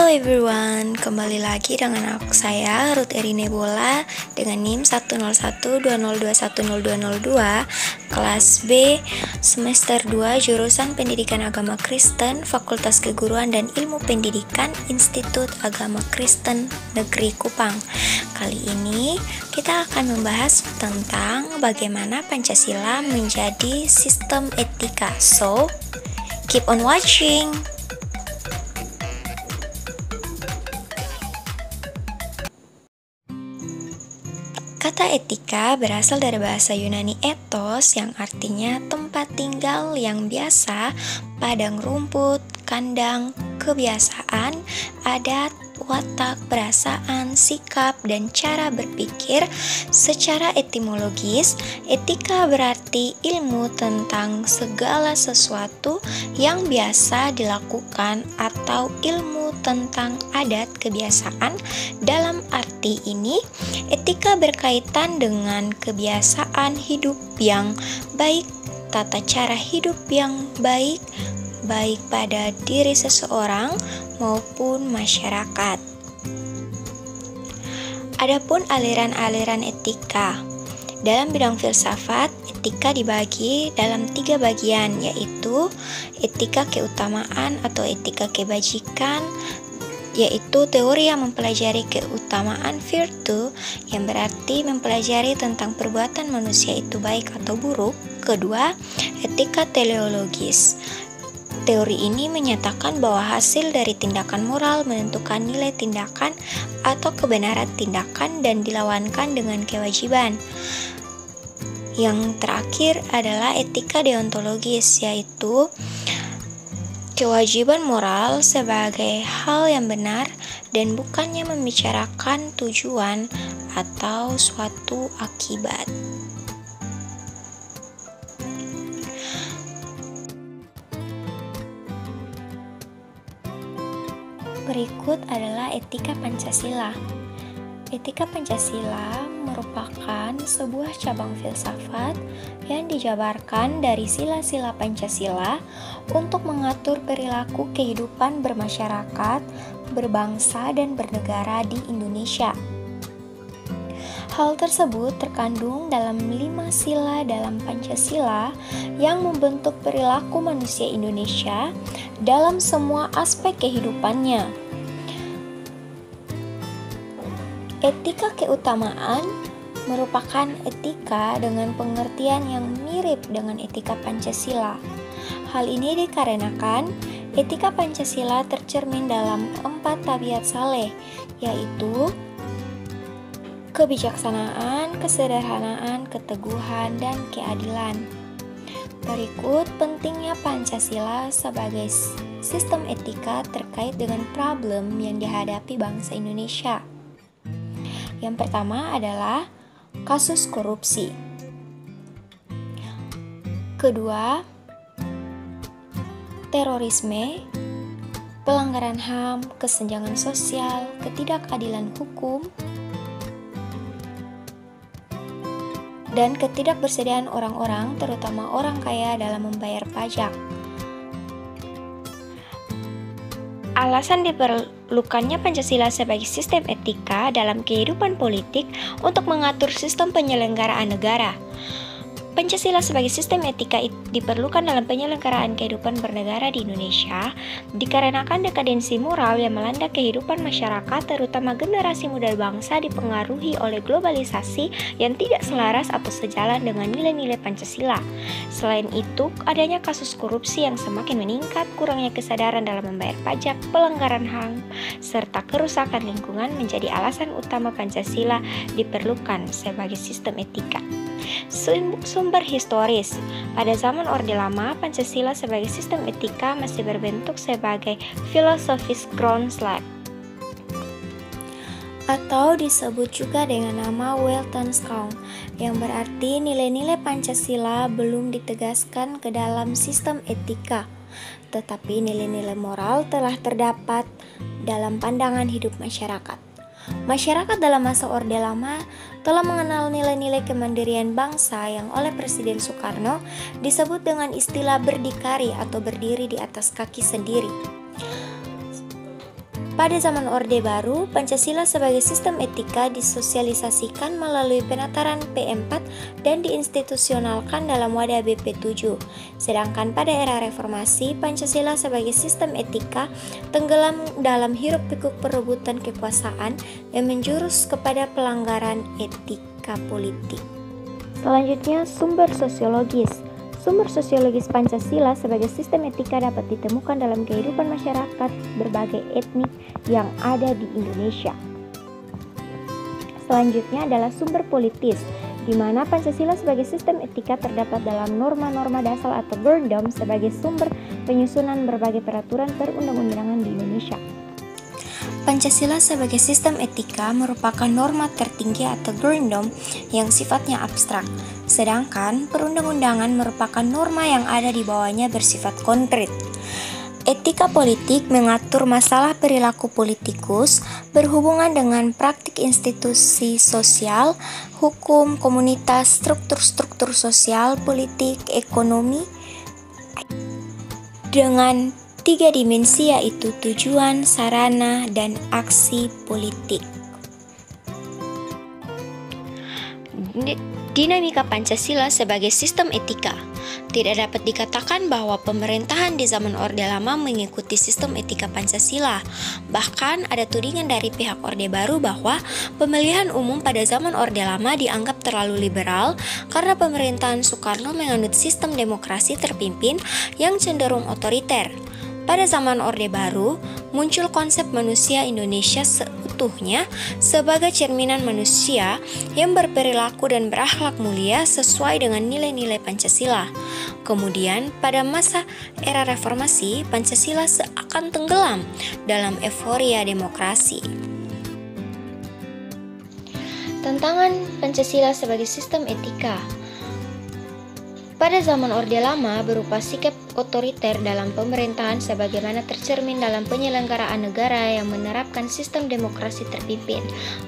Hello everyone, kembali lagi dengan saya Ruth Erine Bola dengan NIM 10120210202 kelas B semester 2 jurusan Pendidikan Agama Kristen Fakultas Keguruan dan Ilmu Pendidikan Institut Agama Kristen Negeri Kupang. Kali ini kita akan membahas tentang bagaimana Pancasila menjadi sistem etika. So, keep on watching. Kata etika berasal dari bahasa Yunani ethos yang artinya tempat tinggal yang biasa, padang rumput, kandang, kebiasaan, adat, watak, perasaan, sikap, dan cara berpikir. Secara etimologis, etika berarti ilmu tentang segala sesuatu yang biasa dilakukan atau ilmu tentang adat kebiasaan. Dalam arti ini, etika berkaitan dengan kebiasaan hidup yang baik, tata cara hidup yang baik pada diri seseorang maupun masyarakat. Adapun aliran-aliran etika. Dalam bidang filsafat, etika dibagi dalam 3 bagian, yaitu etika keutamaan atau etika kebajikan, yaitu teori yang mempelajari keutamaan virtu, yang berarti mempelajari tentang perbuatan manusia itu baik atau buruk. Kedua, etika teleologis. Teori ini menyatakan bahwa hasil dari tindakan moral menentukan nilai tindakan atau kebenaran tindakan dan dilawankan dengan kewajiban. Yang terakhir adalah etika deontologis, yaitu kewajiban moral sebagai hal yang benar dan bukannya membicarakan tujuan atau suatu akibat. Berikut adalah etika Pancasila. Etika Pancasila merupakan sebuah cabang filsafat yang dijabarkan dari sila-sila Pancasila untuk mengatur perilaku kehidupan bermasyarakat, berbangsa, dan bernegara di Indonesia. Hal tersebut terkandung dalam 5 sila dalam Pancasila yang membentuk perilaku manusia Indonesia dalam semua aspek kehidupannya. Etika keutamaan merupakan etika dengan pengertian yang mirip dengan etika Pancasila. Hal ini dikarenakan etika Pancasila tercermin dalam 4 tabiat saleh, yaitu kebijaksanaan, kesederhanaan, keteguhan, dan keadilan. Berikut pentingnya Pancasila sebagai sistem etika terkait dengan problem yang dihadapi bangsa Indonesia. Yang pertama adalah kasus korupsi. Kedua, terorisme, pelanggaran HAM, kesenjangan sosial, ketidakadilan hukum, dan ketidakbersediaan orang-orang, terutama orang kaya dalam membayar pajak. Alasan diperlukannya Pancasila sebagai sistem etika dalam kehidupan politik untuk mengatur sistem penyelenggaraan negara. Pancasila sebagai sistem etika diperlukan dalam penyelenggaraan kehidupan bernegara di Indonesia dikarenakan dekadensi moral yang melanda kehidupan masyarakat, terutama generasi muda bangsa, dipengaruhi oleh globalisasi yang tidak selaras atau sejalan dengan nilai-nilai Pancasila. Selain itu, adanya kasus korupsi yang semakin meningkat, kurangnya kesadaran dalam membayar pajak, pelanggaran HAM, serta kerusakan lingkungan menjadi alasan utama Pancasila diperlukan sebagai sistem etika. Sumber historis. Pada zaman Orde Lama, Pancasila sebagai sistem etika masih berbentuk sebagai Philosophisch Grundlage atau disebut juga dengan nama Weltanschauung, yang berarti nilai-nilai Pancasila belum ditegaskan ke dalam sistem etika, tetapi nilai-nilai moral telah terdapat dalam pandangan hidup masyarakat. Masyarakat dalam masa Orde Lama telah mengenal nilai-nilai kemandirian bangsa yang oleh Presiden Soekarno disebut dengan istilah berdikari atau berdiri di atas kaki sendiri. Pada zaman Orde Baru, Pancasila sebagai sistem etika disosialisasikan melalui penataran P4 dan diinstitusionalkan dalam wadah BP7. Sedangkan pada era reformasi, Pancasila sebagai sistem etika tenggelam dalam hiruk-pikuk perebutan kekuasaan yang menjurus kepada pelanggaran etika politik. Selanjutnya, sumber sosiologis. Sumber sosiologis Pancasila sebagai sistem etika dapat ditemukan dalam kehidupan masyarakat berbagai etnik yang ada di Indonesia. Selanjutnya adalah sumber politis, di mana Pancasila sebagai sistem etika terdapat dalam norma-norma dasar atau Berndom sebagai sumber penyusunan berbagai peraturan perundang-undangan di Indonesia. Pancasila sebagai sistem etika merupakan norma tertinggi atau Berndom yang sifatnya abstrak, sedangkan perundang-undangan merupakan norma yang ada di bawahnya bersifat konkret. Etika politik mengatur masalah perilaku politikus berhubungan dengan praktik institusi sosial, hukum, komunitas, struktur-struktur sosial, politik, ekonomi, dengan 3 dimensi yaitu tujuan, sarana, dan aksi politik. Dinamika Pancasila sebagai sistem etika. Tidak dapat dikatakan bahwa pemerintahan di zaman Orde Lama mengikuti sistem etika Pancasila. Bahkan ada tudingan dari pihak Orde Baru bahwa pemilihan umum pada zaman Orde Lama dianggap terlalu liberal karena pemerintahan Soekarno menganut sistem demokrasi terpimpin yang cenderung otoriter. Pada zaman Orde Baru, muncul konsep manusia Indonesia seutuhnya sebagai cerminan manusia yang berperilaku dan berakhlak mulia sesuai dengan nilai-nilai Pancasila. Kemudian, pada masa era reformasi, Pancasila seakan tenggelam dalam euforia demokrasi. Tantangan Pancasila sebagai sistem etika. Pada zaman Orde Lama berupa sikap otoriter dalam pemerintahan sebagaimana tercermin dalam penyelenggaraan negara yang menerapkan sistem demokrasi terpimpin.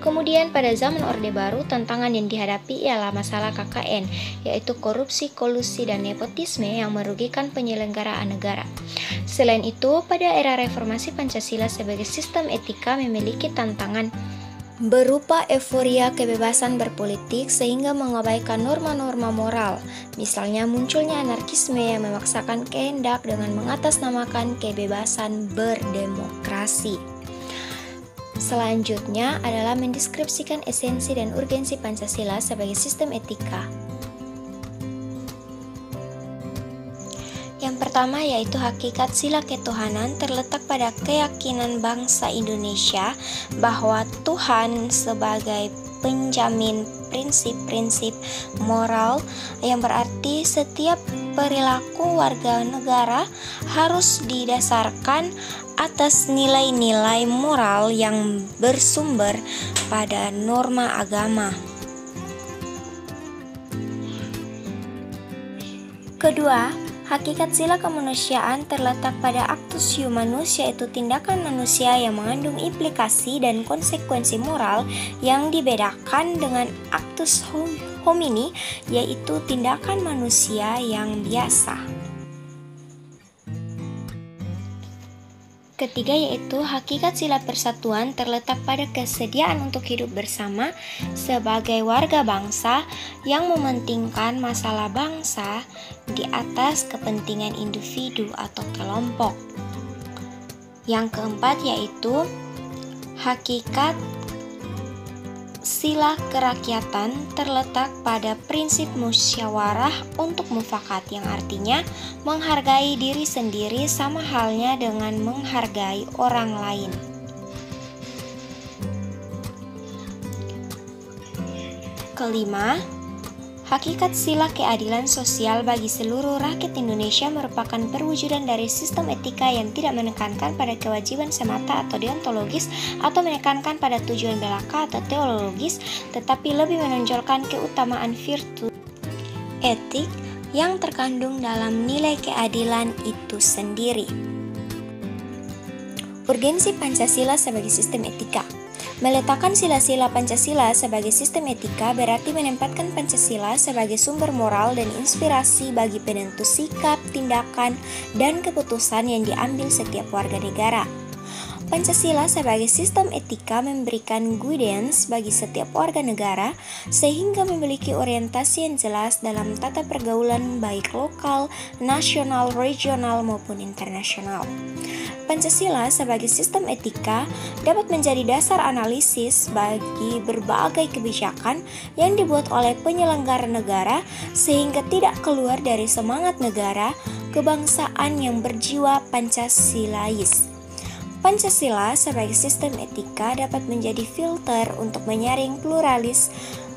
Kemudian pada zaman Orde Baru tantangan yang dihadapi ialah masalah KKN, yaitu korupsi, kolusi, dan nepotisme yang merugikan penyelenggaraan negara. Selain itu, pada era reformasi Pancasila sebagai sistem etika memiliki tantangan berupa euforia kebebasan berpolitik sehingga mengabaikan norma-norma moral. Misalnya munculnya anarkisme yang memaksakan kehendak dengan mengatasnamakan kebebasan berdemokrasi. Selanjutnya adalah mendeskripsikan esensi dan urgensi Pancasila sebagai sistem etika. Yang pertama yaitu hakikat sila ketuhanan terletak pada keyakinan bangsa Indonesia bahwa Tuhan sebagai penjamin prinsip-prinsip moral, yang berarti setiap perilaku warga negara harus didasarkan atas nilai-nilai moral yang bersumber pada norma agama. Kedua, hakikat sila kemanusiaan terletak pada actus humanus, yaitu tindakan manusia yang mengandung implikasi dan konsekuensi moral yang dibedakan dengan actus homini, yaitu tindakan manusia yang biasa. Ketiga yaitu hakikat sila persatuan terletak pada kesediaan untuk hidup bersama sebagai warga bangsa yang mementingkan masalah bangsa di atas kepentingan individu atau kelompok. Yang keempat yaitu hakikat sila kerakyatan terletak pada prinsip musyawarah untuk mufakat, yang artinya menghargai diri sendiri sama halnya dengan menghargai orang lain. Kelima, hakikat sila keadilan sosial bagi seluruh rakyat Indonesia merupakan perwujudan dari sistem etika yang tidak menekankan pada kewajiban semata atau deontologis atau menekankan pada tujuan belaka atau teologis, tetapi lebih menonjolkan keutamaan virtu etik yang terkandung dalam nilai keadilan itu sendiri. Urgensi Pancasila sebagai sistem etika. Meletakkan sila-sila Pancasila sebagai sistem etika berarti menempatkan Pancasila sebagai sumber moral dan inspirasi bagi penentu sikap, tindakan, dan keputusan yang diambil setiap warga negara. Pancasila sebagai sistem etika memberikan guidance bagi setiap warga negara sehingga memiliki orientasi yang jelas dalam tata pergaulan baik lokal, nasional, regional maupun internasional. Pancasila sebagai sistem etika dapat menjadi dasar analisis bagi berbagai kebijakan yang dibuat oleh penyelenggara negara sehingga tidak keluar dari semangat negara kebangsaan yang berjiwa Pancasilais. Pancasila sebagai sistem etika dapat menjadi filter untuk menyaring pluralis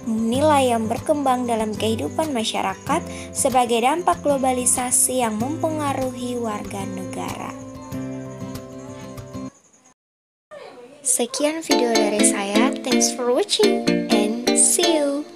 nilai yang berkembang dalam kehidupan masyarakat sebagai dampak globalisasi yang mempengaruhi warga negara. Sekian video dari saya, thanks for watching and see you.